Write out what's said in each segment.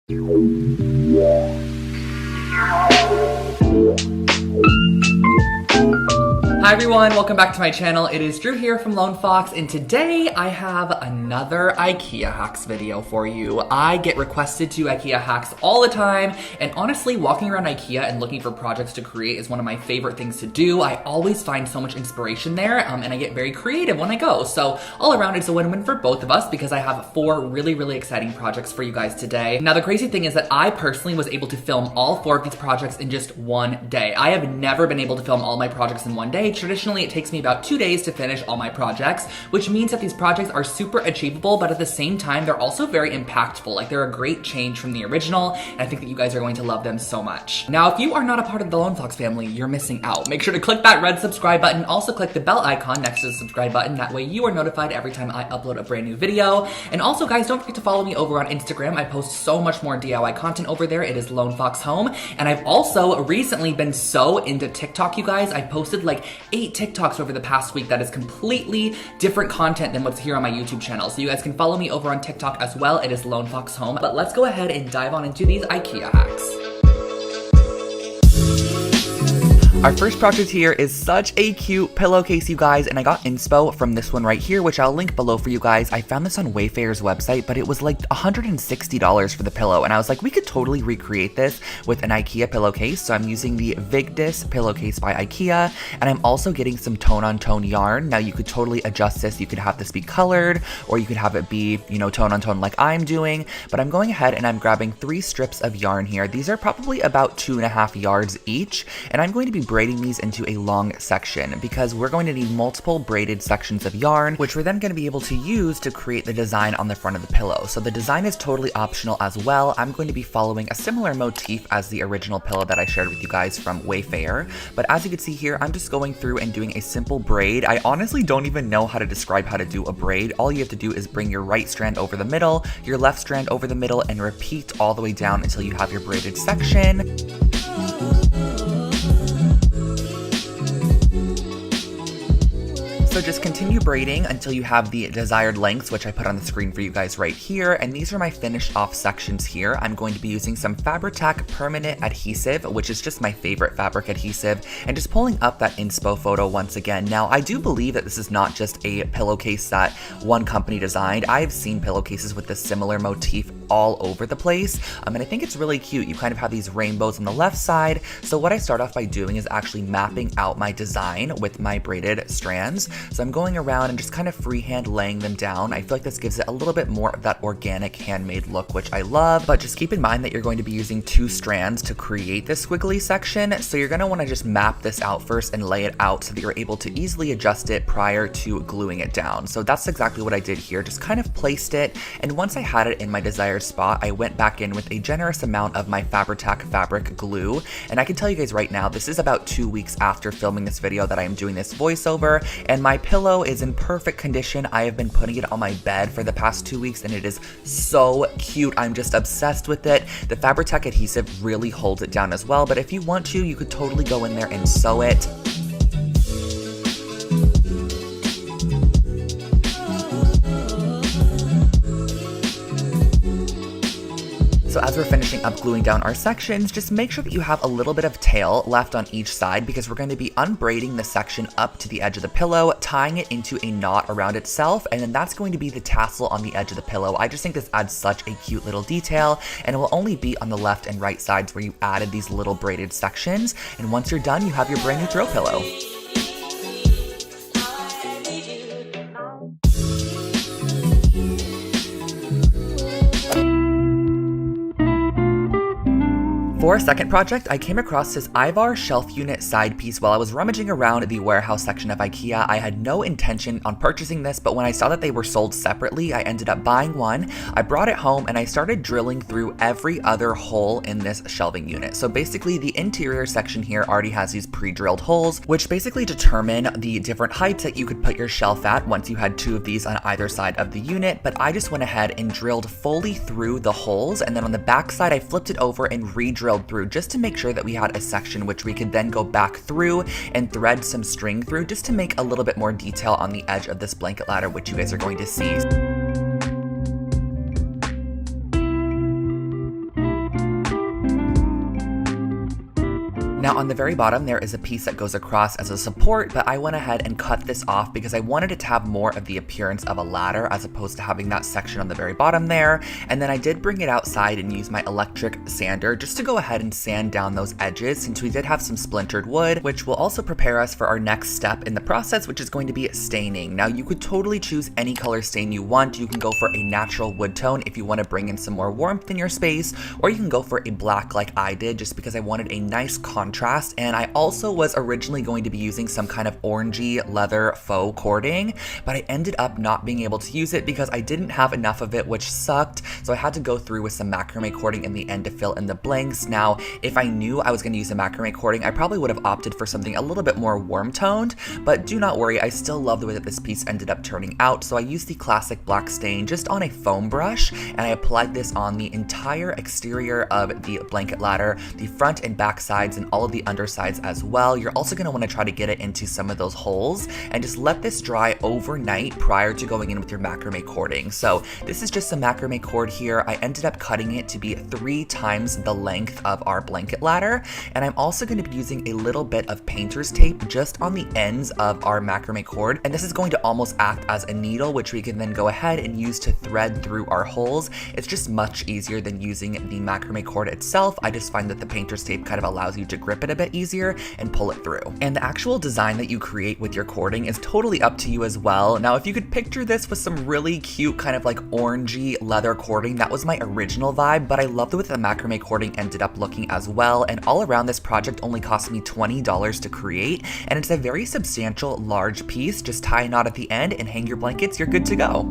Hi everyone, welcome back to my channel. It is Drew here from Lone Fox, and today I have another IKEA hacks video for you. I get requested to IKEA hacks all the time, and honestly, walking around IKEA and looking for projects to create is one of my favorite things to do. I always find so much inspiration there, and I get very creative when I go. So all around, it's a win-win for both of us because I have 4 really exciting projects for you guys today. Now, the crazy thing is that I personally was able to film all 4 of these projects in just one day. I have never been able to film all my projects in one day. Traditionally, it takes me about 2 days to finish all my projects, which means that these projects are super achievable, but at the same time, they're also very impactful. Like, they're a great change from the original, and I think that you guys are going to love them so much. Now, if you are not a part of the Lone Fox family, you're missing out. Make sure to click that red subscribe button. Also, click the bell icon next to the subscribe button. That way, you are notified every time I upload a brand new video. And also, guys, don't forget to follow me over on Instagram. I post so much more DIY content over there. It is Lone Fox Home. And I've also recently been so into TikTok, you guys. I posted like 8 TikToks over the past week that is completely different content than what's here on my YouTube channel. So you guys can follow me over on TikTok as well. It is Lone Fox Home. But let's go ahead and dive on into these IKEA hacks. Our first project here is such a cute pillowcase, you guys, and I got inspo from this one right here, which I'll link below for you guys. I found this on Wayfair's website, but it was like $160 for the pillow, and I was like, we could totally recreate this with an IKEA pillowcase. So I'm using the Vigdis pillowcase by IKEA, and I'm also getting some tone-on-tone yarn. Now, you could totally adjust this. You could have this be colored, or you could have it be, you know, tone-on-tone like I'm doing, but I'm going ahead and I'm grabbing 3 strips of yarn here. These are probably about 2.5 yards each, and I'm going to be braiding these into a long section because we're going to need multiple braided sections of yarn, which we're then going to be able to use to create the design on the front of the pillow. So the design is totally optional as well. I'm going to be following a similar motif as the original pillow that I shared with you guys from Wayfair. But as you can see here, I'm just going through and doing a simple braid. I honestly don't even know how to describe how to do a braid. All you have to do is bring your right strand over the middle, your left strand over the middle, and repeat all the way down until you have your braided section. So just continue braiding until you have the desired lengths, which I put on the screen for you guys right here. And these are my finished off sections here. I'm going to be using some Fabri-Tac permanent adhesive, which is just my favorite fabric adhesive, and just pulling up that inspo photo once again. Now, I do believe that this is not just a pillowcase that one company designed. I've seen pillowcases with this similar motif all over the place, and I think it's really cute. You kind of have these rainbows on the left side. So what I start off by doing is actually mapping out my design with my braided strands. So I'm going around and just kind of freehand laying them down. I feel like this gives it a little bit more of that organic handmade look, which I love. But just keep in mind that you're going to be using 2 strands to create this squiggly section. So you're going to want to just map this out first and lay it out so that you're able to easily adjust it prior to gluing it down. So that's exactly what I did here. Just kind of placed it. And once I had it in my desired spot, I went back in with a generous amount of my Fabri-Tac fabric glue. And I can tell you guys right now, this is about 2 weeks after filming this video that I am doing this voiceover, and my pillow is in perfect condition. I have been putting it on my bed for the past 2 weeks, and it is so cute. I'm just obsessed with it. The Fabri-Tac adhesive really holds it down as well, but if you want to, you could totally go in there and sew it. So as we're finishing up gluing down our sections, just make sure that you have a little bit of tail left on each side because we're going to be unbraiding the section up to the edge of the pillow, tying it into a knot around itself, and then that's going to be the tassel on the edge of the pillow. I just think this adds such a cute little detail, and it will only be on the left and right sides where you added these little braided sections. And once you're done, you have your brand new throw pillow. For our second project, I came across this Ivar shelf unit side piece while I was rummaging around the warehouse section of IKEA. I had no intention on purchasing this, but when I saw that they were sold separately, I ended up buying one. I brought it home and I started drilling through every other hole in this shelving unit. So basically the interior section here already has these pre-drilled holes, which basically determine the different heights that you could put your shelf at once you had 2 of these on either side of the unit. But I just went ahead and drilled fully through the holes, and then on the back side, I flipped it over and re-drilled through just to make sure that we had a section which we could then go back through and thread some string through just to make a little bit more detail on the edge of this blanket ladder, which you guys are going to see. Now on the very bottom there is a piece that goes across as a support, but I went ahead and cut this off because I wanted it to have more of the appearance of a ladder as opposed to having that section on the very bottom there. And then I did bring it outside and use my electric sander just to go ahead and sand down those edges, since we did have some splintered wood, which will also prepare us for our next step in the process, which is going to be staining. Now you could totally choose any color stain you want. You can go for a natural wood tone if you want to bring in some more warmth in your space, or you can go for a black like I did just because I wanted a nice contrast. And I also was originally going to be using some kind of orangey leather faux cording, but I ended up not being able to use it because I didn't have enough of it, which sucked. So I had to go through with some macrame cording in the end to fill in the blanks. Now, if I knew I was going to use a macrame cording, I probably would have opted for something a little bit more warm toned, but do not worry, I still love the way that this piece ended up turning out. So I used the classic black stain just on a foam brush, and I applied this on the entire exterior of the blanket ladder, the front and back sides, and all of the undersides as well. You're also going to want to try to get it into some of those holes and just let this dry overnight prior to going in with your macrame cording. So this is just some macrame cord here. I ended up cutting it to be 3 times the length of our blanket ladder, and I'm also going to be using a little bit of painter's tape just on the ends of our macrame cord, and this is going to almost act as a needle, which we can then go ahead and use to thread through our holes. It's just much easier than using the macrame cord itself. I just find that the painter's tape kind of allows you to grip it a bit easier and pull it through. And the actual design that you create with your cording is totally up to you as well. Now, if you could picture this with some really cute kind of like orangey leather cording, that was my original vibe, but I love the way the macrame cording ended up looking as well. And all around, this project only cost me $20 to create, and it's a very substantial large piece. Just tie a knot at the end and hang your blankets, you're good to go.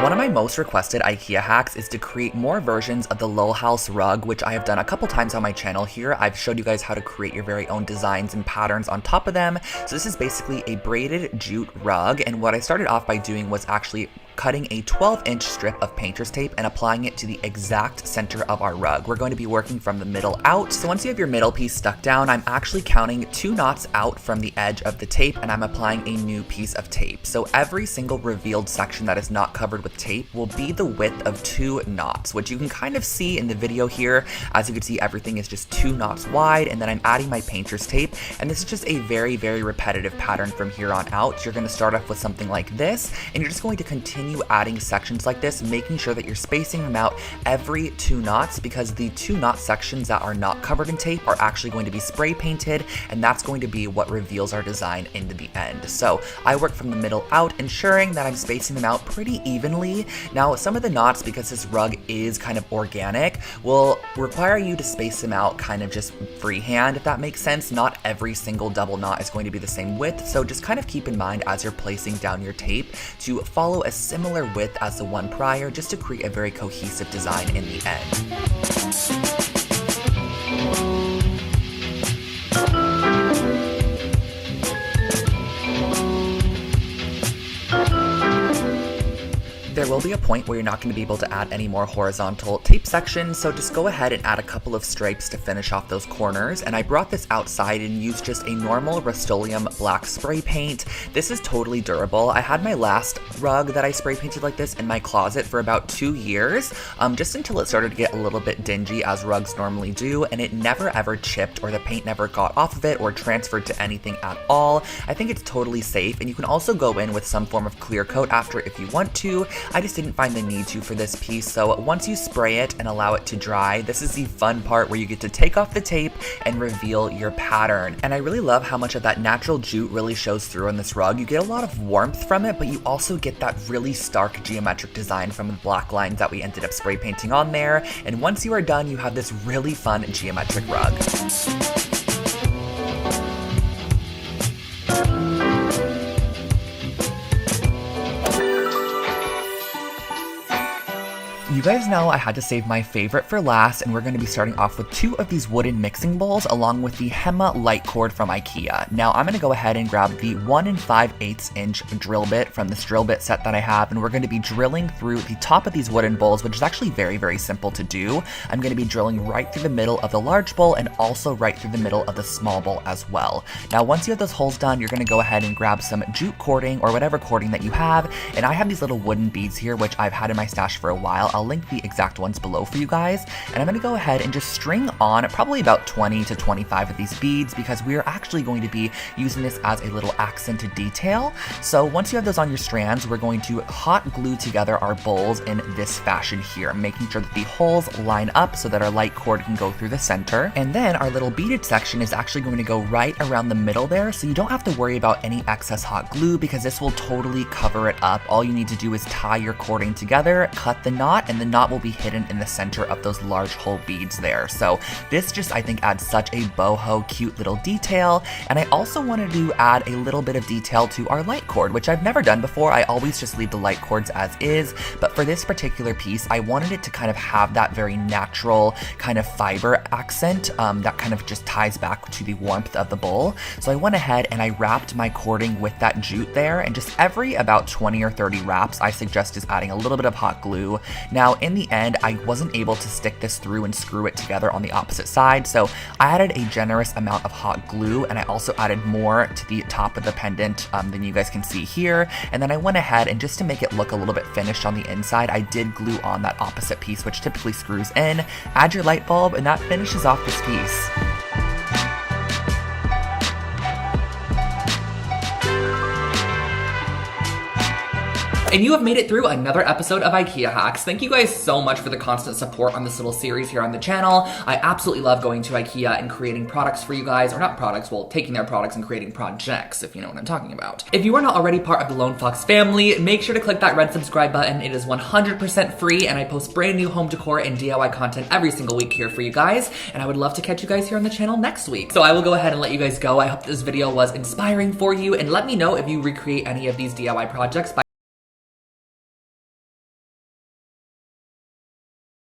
One of my most requested IKEA hacks is to create more versions of the Lowell House rug, which I have done a couple times on my channel here. I've showed you guys how to create your very own designs and patterns on top of them. So this is basically a braided jute rug, and what I started off by doing was actually cutting a 12-inch strip of painter's tape and applying it to the exact center of our rug. We're going to be working from the middle out. So once you have your middle piece stuck down, I'm actually counting 2 knots out from the edge of the tape, and I'm applying a new piece of tape. So every single revealed section that is not covered with tape will be the width of 2 knots, which you can kind of see in the video here. As you can see, everything is just 2 knots wide, and then I'm adding my painter's tape, and this is just a very, very repetitive pattern from here on out. You're going to start off with something like this, and you're just going to continue adding sections like this, making sure that you're spacing them out every 2 knots, because the 2 knot sections that are not covered in tape are actually going to be spray painted, and that's going to be what reveals our design into the end. So I work from the middle out, ensuring that I'm spacing them out pretty evenly. Now, some of the knots, because this rug is kind of organic, will require you to space them out kind of just freehand, if that makes sense. Not every single double knot is going to be the same width, so just kind of keep in mind as you're placing down your tape to follow a similar width as the one prior, just to create a very cohesive design in the end. There will be a point where you're not going to be able to add any more horizontal tape sections, so just go ahead and add a couple of stripes to finish off those corners. And I brought this outside and used just a normal Rust-Oleum black spray paint. This is totally durable. I had my last rug that I spray painted like this in my closet for about 2 years, just until it started to get a little bit dingy, as rugs normally do, and it never ever chipped, or the paint never got off of it or transferred to anything at all. I think it's totally safe, and you can also go in with some form of clear coat after if you want to. I just didn't find the need to for this piece, so once you spray it and allow it to dry, this is the fun part where you get to take off the tape and reveal your pattern. And I really love how much of that natural jute really shows through on this rug. You get a lot of warmth from it, but you also get that really stark geometric design from the black lines that we ended up spray painting on there. And once you are done, you have this really fun geometric rug. You You guys know I had to save my favorite for last, and we're going to be starting off with 2 of these wooden mixing bowls along with the Hema light cord from IKEA. Now I'm going to go ahead and grab the 1 5/8 inch drill bit from this drill bit set that I have, and we're going to be drilling through the top of these wooden bowls, which is actually very, very simple to do. I'm going to be drilling right through the middle of the large bowl and also right through the middle of the small bowl as well. Now once you have those holes done, you're going to go ahead and grab some jute cording or whatever cording that you have, and I have these little wooden beads here which I've had in my stash for a while. I'll link the exact ones below for you guys, and I'm going to go ahead and just string on probably about 20 to 25 of these beads because we're actually going to be using this as a little accented detail. So once you have those on your strands, we're going to hot glue together our bowls in this fashion here, making sure that the holes line up so that our light cord can go through the center. And then our little beaded section is actually going to go right around the middle there, so you don't have to worry about any excess hot glue because this will totally cover it up. All you need to do is tie your cording together, cut the knot, and the knot will be hidden in the center of those large hole beads there. So this just, I think, adds such a boho cute little detail. And I also wanted to add a little bit of detail to our light cord, which I've never done before. I always just leave the light cords as is, but for this particular piece, I wanted it to kind of have that very natural kind of fiber accent that kind of just ties back to the warmth of the bowl. So I went ahead and I wrapped my cording with that jute there, and just every about 20 or 30 wraps, I suggest just adding a little bit of hot glue. Now in the end, I wasn't able to stick this through and screw it together on the opposite side, so I added a generous amount of hot glue, and I also added more to the top of the pendant than you guys can see here. And then I went ahead and just to make it look a little bit finished on the inside, I did glue on that opposite piece, which typically screws in. Add your light bulb, and that finishes off this piece. And you have made it through another episode of IKEA Hacks. Thank you guys so much for the constant support on this little series here on the channel. I absolutely love going to IKEA and creating products for you guys, or not products, well, taking their products and creating projects, if you know what I'm talking about. If you are not already part of the Lone Fox family, make sure to click that red subscribe button. It is 100% free, and I post brand new home decor and DIY content every single week here for you guys, and I would love to catch you guys here on the channel next week. So I will go ahead and let you guys go. I hope this video was inspiring for you, and let me know if you recreate any of these DIY projects by